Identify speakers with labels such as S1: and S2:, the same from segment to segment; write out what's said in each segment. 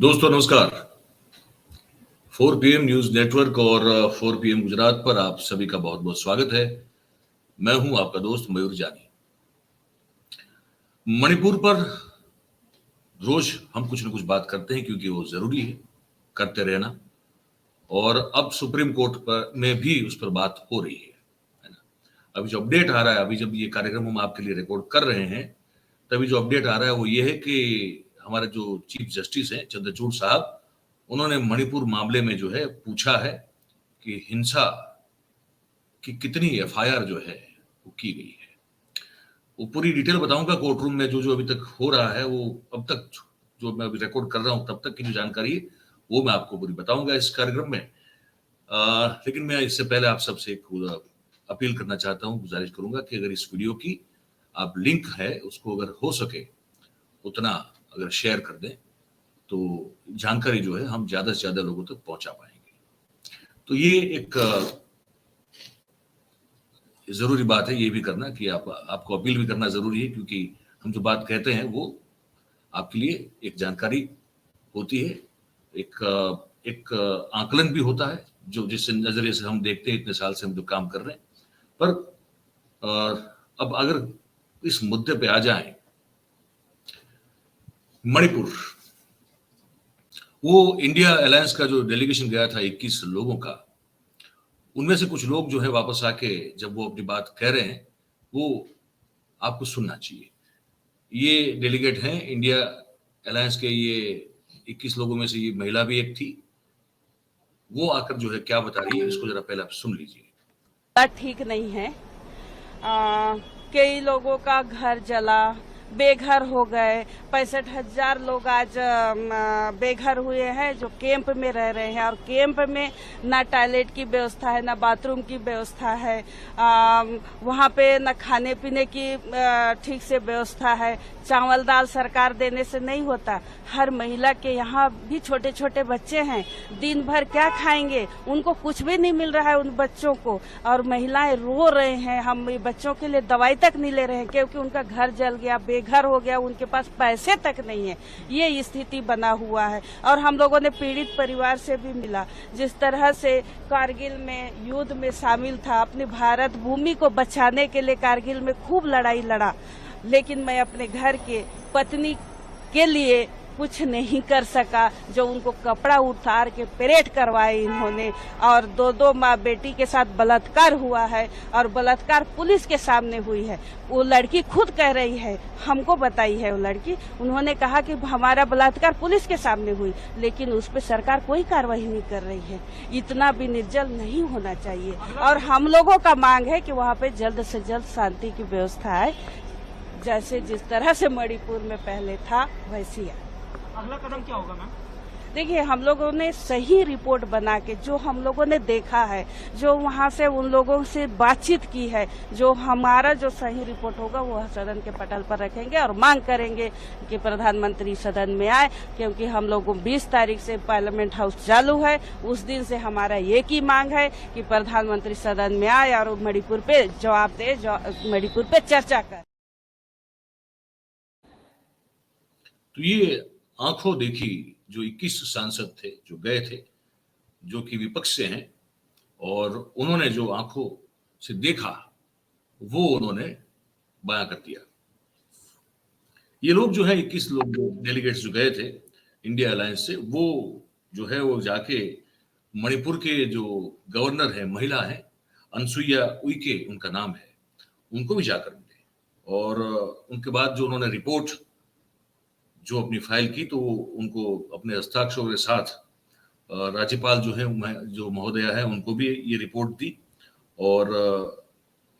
S1: दोस्तों नमस्कार। 4 PM news network और 4 PM गुजरात पर आप सभी का बहुत बहुत स्वागत है। मैं हूं आपका दोस्त मयूर जानी। मणिपुर पर रोज हम कुछ न कुछ बात करते हैं क्योंकि वो जरूरी है करते रहना, और अब सुप्रीम कोर्ट पर में भी उस पर बात हो रही है ना। अभी जो अपडेट आ रहा है, अभी जब ये कार्यक्रम हम आपके लिए रिकॉर्ड कर रहे हैं, तभी जो अपडेट आ रहा है वो ये है कि हमारे जो चीफ जस्टिस हैं चंद्रचूड़ साहब, उन्होंने मणिपुर मामले में जो है पूछा है कि हिंसा की कितनी FIR जो है वो की गई है। वो पूरी डिटेल बताऊंगा कोर्ट रूम में। जो जो अभी तक हो रहा है वो अब तक जो मैं अभी रिकॉर्ड कर रहा हूं तब तक की जो जानकारी है वो मैं आपको पूरी बताऊंगा इस कार्यक्रम में। लेकिन मैं इससे पहले आप सबसे एक अपील करना चाहता हूं, गुजारिश करूंगा कि अगर इस वीडियो की आप लिंक है उसको अगर हो सके उतना अगर शेयर कर दें तो जानकारी जो है हम ज्यादा से ज्यादा लोगों तक पहुंचा पाएंगे। तो ये एक जरूरी बात है ये भी करना कि आपको अपील भी करना जरूरी है, क्योंकि हम जो बात कहते हैं वो आपके लिए एक जानकारी होती है, एक आकलन भी होता है जो जिस नजरिए से हम देखते हैं। इतने साल से हम जो काम कर रहे हैं, पर अब अगर इस मुद्दे पे आ जाएं, मणिपुर, वो इंडिया अलायंस का जो डेलीगेशन गया था 21 लोगों का, उनमें से कुछ लोग जो है वापस आके जब वो अपनी बात कह रहे हैं वो आपको सुनना चाहिए। ये डेलीगेट हैं इंडिया अलायंस के, ये 21 लोगों में से ये महिला भी एक थी। वो आकर जो है क्या बता रही है, इसको जरा पहले आप सुन लीजिए।
S2: ठीक नहीं है। कई लोगों का घर जला, बेघर हो गए। 65,000 लोग आज बेघर हुए हैं जो कैंप में रह रहे हैं, और कैंप में ना टॉयलेट की व्यवस्था है, ना बाथरूम की व्यवस्था है। वहाँ पे न खाने पीने की ठीक से व्यवस्था है। चावल दाल सरकार देने से नहीं होता। हर महिला के यहाँ भी छोटे छोटे बच्चे हैं, दिन भर क्या खाएंगे? उनको कुछ भी नहीं मिल रहा है उन बच्चों को, और महिलाएं रो रहे हैं। हम बच्चों के लिए दवाई तक नहीं ले रहे हैं क्योंकि उनका घर जल गया, बेघर हो गया, उनके पास पैसे तक नहीं है। ये स्थिति बना हुआ है। और हम लोगों ने पीड़ित परिवार से भी मिला, जिस तरह से कारगिल में युद्ध में शामिल था, अपनी भारत भूमि को बचाने के लिए कारगिल में खूब लड़ाई लड़ा, लेकिन मैं अपने घर के पत्नी के लिए कुछ नहीं कर सका। जो उनको कपड़ा उतार के परेड करवाए इन्होंने, और दो माँ बेटी के साथ बलात्कार हुआ है, और बलात्कार पुलिस के सामने हुई है। वो लड़की खुद कह रही है, हमको बताई है वो लड़की, उन्होंने कहा कि हमारा बलात्कार पुलिस के सामने हुई, लेकिन उस पर सरकार कोई कार्रवाई नहीं कर रही है। इतना भी निर्जल नहीं होना चाहिए। और हम लोगों का मांग है कि वहाँ पे जल्द से जल्द शांति की व्यवस्था है, जैसे जिस तरह से मणिपुर में पहले था वैसी है।
S3: अगला कदम क्या होगा मैम?
S2: देखिए, हम लोगों ने सही रिपोर्ट बना के, जो हम लोगों ने देखा है, जो वहाँ से उन लोगों से बातचीत की है, जो हमारा जो सही रिपोर्ट होगा वो सदन के पटल पर रखेंगे और मांग करेंगे कि प्रधानमंत्री सदन में आए, क्योंकि हम लोगों 20 तारीख से पार्लियामेंट हाउस चालू है। उस दिन से हमारा एक ही मांग है कि प्रधानमंत्री सदन में आए और मणिपुर पे जवाब दे, मणिपुर पे चर्चा करे।
S1: तो ये आंखों देखी जो 21 सांसद थे जो गए थे, जो कि विपक्ष से हैं, और उन्होंने जो आंखों से देखा वो उन्होंने बयां कर दिया। ये लोग जो है 21 लोग जो डेलीगेट्स जो गए थे इंडिया अलायंस से, वो जो है वो जाके मणिपुर के जो गवर्नर है, महिला है, अनसुईया उइके उनका नाम है, उनको भी जाकर मिले। और उनके बाद जो उन्होंने रिपोर्ट जो अपनी फाइल की, तो उनको अपने हस्ताक्षरों के साथ राज्यपाल जो है, जो महोदया है, उनको भी ये रिपोर्ट दी, और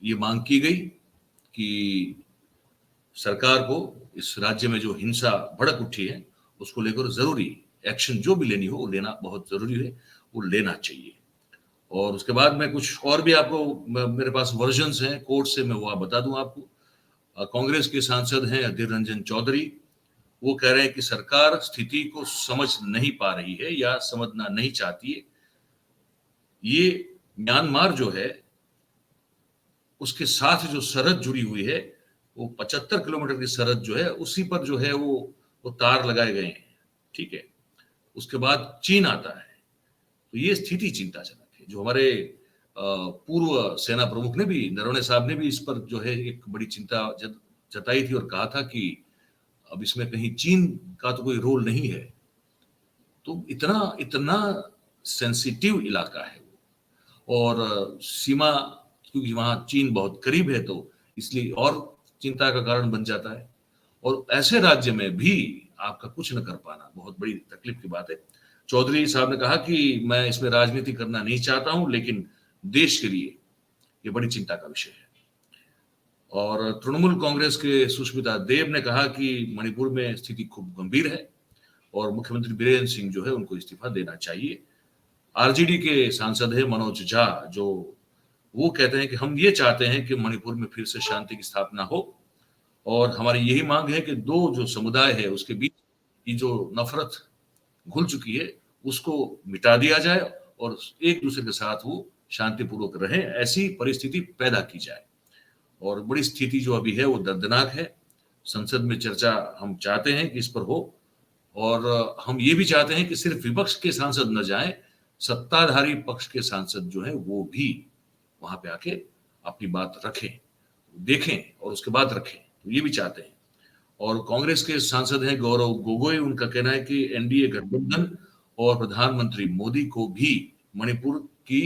S1: ये मांग की गई कि सरकार को इस राज्य में जो हिंसा भड़क उठी है उसको लेकर जरूरी एक्शन जो भी लेनी हो वो लेना बहुत जरूरी है, वो लेना चाहिए। और उसके बाद में कुछ और भी आपको, मेरे पास वर्जन्स हैं कोर्ट से, मैं वो बता दूं आपको। कांग्रेस के सांसद हैं अधीर रंजन चौधरी, वो कह रहे हैं कि सरकार स्थिति को समझ नहीं पा रही है या समझना नहीं चाहती है। ये म्यांमार जो है उसके साथ जो सरहद जुड़ी हुई है, वो 75 किलोमीटर की सरहद जो है, उसी पर जो है वो तार लगाए गए हैं, ठीक है। उसके बाद चीन आता है। तो ये स्थिति चिंताजनक है। जो हमारे पूर्व सेना प्रमुख ने भी, नरवणे साहब ने भी इस पर जो है एक बड़ी चिंता जताई थी और कहा था कि अब इसमें कहीं चीन का तो कोई रोल नहीं है। तो इतना इतना सेंसिटिव इलाका है वो, और सीमा, क्योंकि वहां चीन बहुत करीब है तो इसलिए और चिंता का कारण बन जाता है। और ऐसे राज्य में भी आपका कुछ न कर पाना बहुत बड़ी तकलीफ की बात है। चौधरी साहब ने कहा कि मैं इसमें राजनीति करना नहीं चाहता हूं, लेकिन देश के लिए ये बड़ी चिंता का विषय है। और तृणमूल कांग्रेस के सुष्मिता देव ने कहा कि मणिपुर में स्थिति खूब गंभीर है और मुख्यमंत्री बीरेन्द्र सिंह जो है उनको इस्तीफा देना चाहिए। आरजेडी के सांसद है मनोज झा, जो वो कहते हैं कि हम ये चाहते हैं कि मणिपुर में फिर से शांति की स्थापना हो और हमारी यही मांग है कि दो जो समुदाय है उसके बीच की जो नफरत घुल चुकी है उसको मिटा दिया जाए और एक दूसरे के साथ वो शांतिपूर्वक रहे, ऐसी परिस्थिति पैदा की जाए। और बड़ी स्थिति जो अभी है वो दर्दनाक है। संसद में चर्चा हम चाहते हैं कि इस पर हो, और हम ये भी चाहते हैं कि सिर्फ विपक्ष के सांसद न जाएं, सत्ताधारी पक्ष के सांसद जो है वो भी वहां पे आके अपनी बात रखें, देखें और उसके बाद रखें, तो ये भी चाहते हैं। और कांग्रेस के सांसद हैं गौरव गोगोई, उनका कहना है कि एनडीए गठबंधन और प्रधानमंत्री मोदी को भी मणिपुर की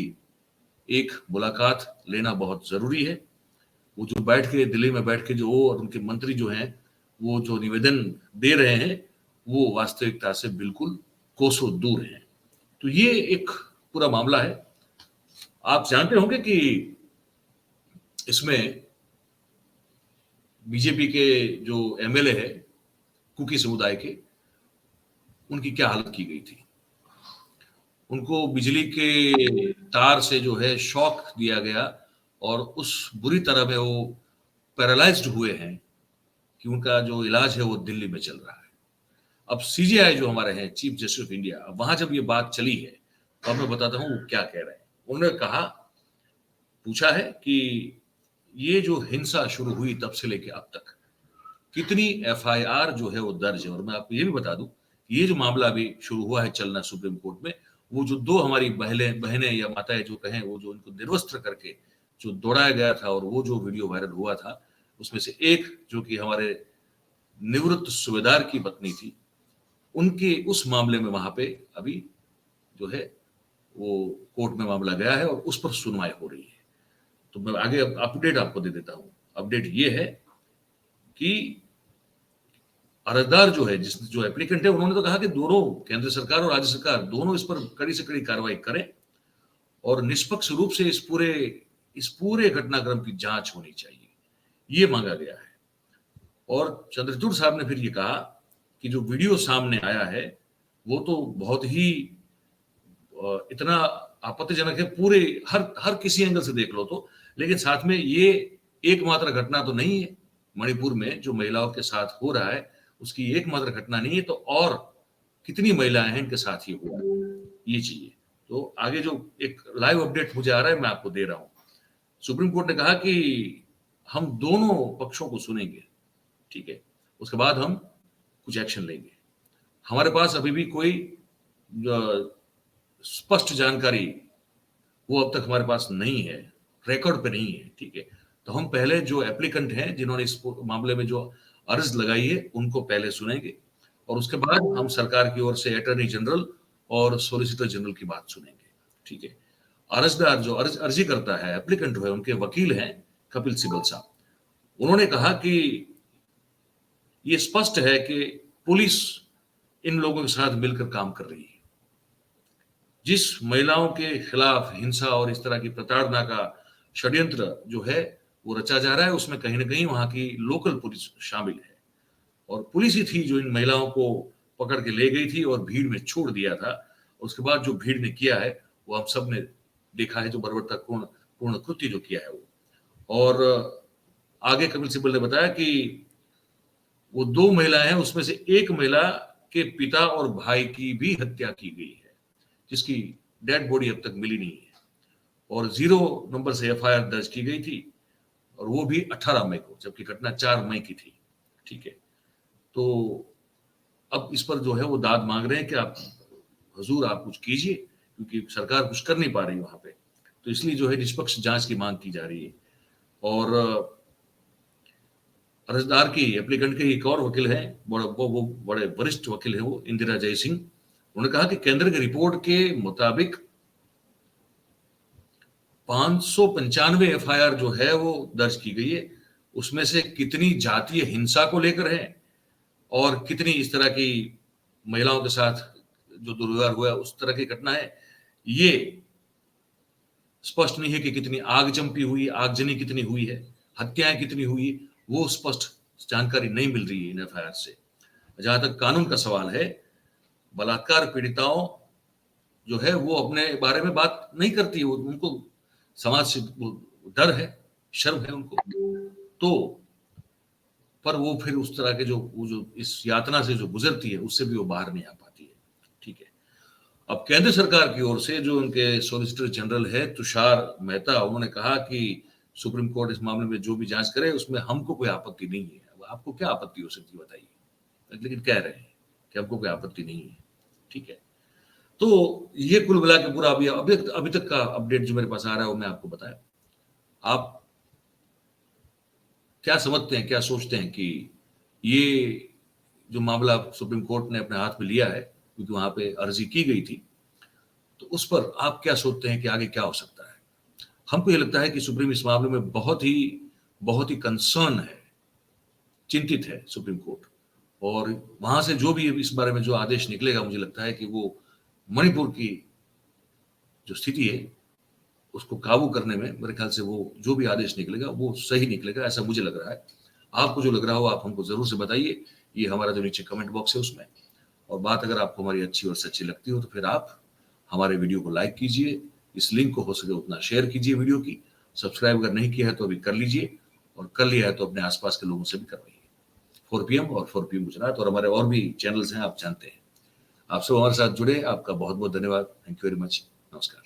S1: एक मुलाकात लेना बहुत जरूरी है। वो जो बैठ के दिल्ली में बैठ के जो वो और उनके मंत्री जो हैं वो जो निवेदन दे रहे हैं वो वास्तविकता से बिल्कुल कोसों दूर हैं। तो ये एक पूरा मामला है। आप जानते होंगे कि इसमें बीजेपी के जो एमएलए है कुकी समुदाय के, उनकी क्या हालत की गई थी। उनको बिजली के तार से जो है शॉक दिया गया और उस बुरी तरह में वो पैरालाइज्ड हुए हैं कि उनका जो इलाज है वो दिल्ली में चल रहा है। अब सीजीआई जो हमारे हैं, चीफ जस्टिस ऑफ इंडिया, वहां जब ये बात चली है तो मैं बताता हूँ वो क्या कह रहे हैं। उन्होंने कहा, पूछा है कि ये जो हिंसा शुरू हुई तब से लेके अब तक कितनी एफआईआर जो है वो दर्ज है। और मैं आपको ये भी बता दूं, ये जो मामला अभी शुरू हुआ है चलना सुप्रीम कोर्ट में, वो जो दो हमारी बहनें या माताएं जो कहें, वो जो उनको निर्वस्त्र करके जो दौड़ाया गया था और वो जो वीडियो वायरल हुआ था, उसमें से एक जो कि हमारे निवृत्त सूबेदार की पत्नी थी, उनके उस मामले में वहां पे अभी जो है वो कोर्ट में मामला गया है और उस पर सुनवाई हो रही है। तो मैं आगे अपडेट आपको दे देता हूं। अपडेट ये है कि अर्जदार जो है, जो एप्लीकेंट है, उन्होंने तो कहा कि दोनों केंद्र सरकार और राज्य सरकार दोनों इस पर कड़ी से कड़ी कार्रवाई करें और निष्पक्ष रूप से इस पूरे घटनाक्रम की जांच होनी चाहिए, ये मांगा गया है। और चंद्रचूड़ साहब ने फिर ये कहा कि जो वीडियो सामने आया है वो तो बहुत ही इतना आपत्तिजनक है, पूरे हर किसी एंगल से देख लो तो, लेकिन साथ में ये एकमात्र घटना तो नहीं है। मणिपुर में जो महिलाओं के साथ हो रहा है उसकी एकमात्र घटना नहीं है, तो और कितनी महिलाएं हैं इनके साथ ही हुआ, ये चाहिए। तो आगे जो एक लाइव अपडेट मुझे आ रहा है मैं आपको दे रहा हूं। सुप्रीम कोर्ट ने कहा कि हम दोनों पक्षों को सुनेंगे, ठीक है, उसके बाद हम कुछ एक्शन लेंगे। हमारे पास अभी भी कोई स्पष्ट जानकारी वो अब तक हमारे पास नहीं है, रिकॉर्ड पे नहीं है, ठीक है। तो हम पहले जो एप्लीकेंट हैं जिन्होंने इस मामले में जो अर्ज लगाई है उनको पहले सुनेंगे और उसके बाद हम सरकार की ओर से अटॉर्नी जनरल और सॉलिसिटर जनरल की बात सुनेंगे, ठीक है। अर्जदार जो अर्जी करता है, एप्लीकेंट है, उनके वकील हैं कपिल सिब्बल साहब, उन्होंने कहा कि ये स्पष्ट है कि पुलिस इन लोगों के साथ मिलकर काम कर रही है। जिस महिलाओं के खिलाफ हिंसा और इस तरह की प्रताड़ना का षड्यंत्र जो है वो रचा जा रहा है, उसमें कहीं ना कहीं वहां की लोकल पुलिस शामिल है और पुलिस ही थी जो इन महिलाओं को पकड़ के ले गई थी और भीड़ में छोड़ दिया था। उसके बाद जो भीड़ ने किया है वो हम सब ने देखा है, जो बर्बरतापूर्ण कृत्य जो किया है वो। और आगे कपिल सिब्बल ने बताया कि वो दो महिलाएं हैं, उसमें से एक महिला के पिता और भाई की भी हत्या की गई है, जिसकी डेड बॉडी अब तक मिली नहीं है और 0 नंबर से एफआईआर दर्ज की गई थी और वो भी 18 मई को, जबकि घटना 4 मई की थी, ठीक है। तो अब इस पर जो है वो दाद मांग रहे हैं कि आप हुजूर आप कुछ कीजिए, क्योंकि सरकार कुछ कर नहीं पा रही वहां पे। तो इसलिए जो है निष्पक्ष जांच की मांग की जा रही है। और अर्जदार की, एप्लीकेंट के एक और वकील हैं, वो बड़े वरिष्ठ वकील हैं, वो इंदिरा जयसिंह। उन्होंने कहा कि केंद्र की रिपोर्ट के मुताबिक 595 एफआईआर जो है वो दर्ज की गई है। उसमें से कितनी जातीय हिंसा को लेकर है और कितनी इस तरह की महिलाओं के साथ जो दुर्व्यवहार हुआ उस तरह की घटना है, ये स्पष्ट नहीं है कि कितनी आगजनी हुई, आगजनी कितनी हुई है, हत्याएं कितनी हुई, वो स्पष्ट जानकारी नहीं मिल रही है इन एफआईआर से। जहां तक कानून का सवाल है, बलात्कार पीड़िताओं जो है वो अपने बारे में बात नहीं करती, वो उनको समाज से डर है, शर्म है उनको, तो पर वो फिर उस तरह के जो इस यातना से जो गुजरती है उससे भी वो बाहर नहीं आ पाती है। ठीक है, अब केंद्र सरकार की ओर से जो उनके सॉलिसिटर जनरल है तुषार मेहता, उन्होंने कहा कि सुप्रीम कोर्ट इस मामले में जो भी जांच करे उसमें हमको कोई आपत्ति नहीं है। अब आपको क्या आपत्ति हो सकती है बताइए, लेकिन कह रहे हैं कि हमको कोई आपत्ति नहीं है। ठीक है, तो ये कुल मिला के पूरा अभी तक का अपडेट जो मेरे पास आ रहा है वो मैं आपको बताया। आप क्या समझते हैं, क्या सोचते हैं कि ये जो मामला सुप्रीम कोर्ट ने अपने हाथ में लिया है, क्योंकि वहां पे अर्जी की गई थी, तो उस पर आप क्या सोचते हैं कि आगे क्या हो सकता है? हमको ये लगता है कि सुप्रीम इस मामले में बहुत ही कंसर्न है, चिंतित है सुप्रीम कोर्ट। और वहां से जो भी इस बारे में जो आदेश निकलेगा, मुझे लगता है कि वो मणिपुर की जो स्थिति है उसको काबू करने में, मेरे ख्याल से वो जो भी आदेश निकलेगा वो सही निकलेगा, ऐसा मुझे लग रहा है। आपको जो लग रहा हो आप हमको जरूर से बताइए, ये हमारा जो नीचे कमेंट बॉक्स है उसमें। और बात अगर आपको हमारी अच्छी और सच्ची लगती हो तो फिर आप हमारे वीडियो को लाइक कीजिए, इस लिंक को हो सके उतना शेयर कीजिए वीडियो की, सब्सक्राइब अगर नहीं किया है तो अभी कर लीजिए, और कर लिया है तो अपने आसपास के लोगों से भी करवाइए। 4 PM और 4 PM गुजरात और हमारे और भी चैनल्स हैं, आप जानते हैं। आप सब हमारे साथ जुड़े, आपका बहुत बहुत धन्यवाद। Thank you very much. नमस्कार।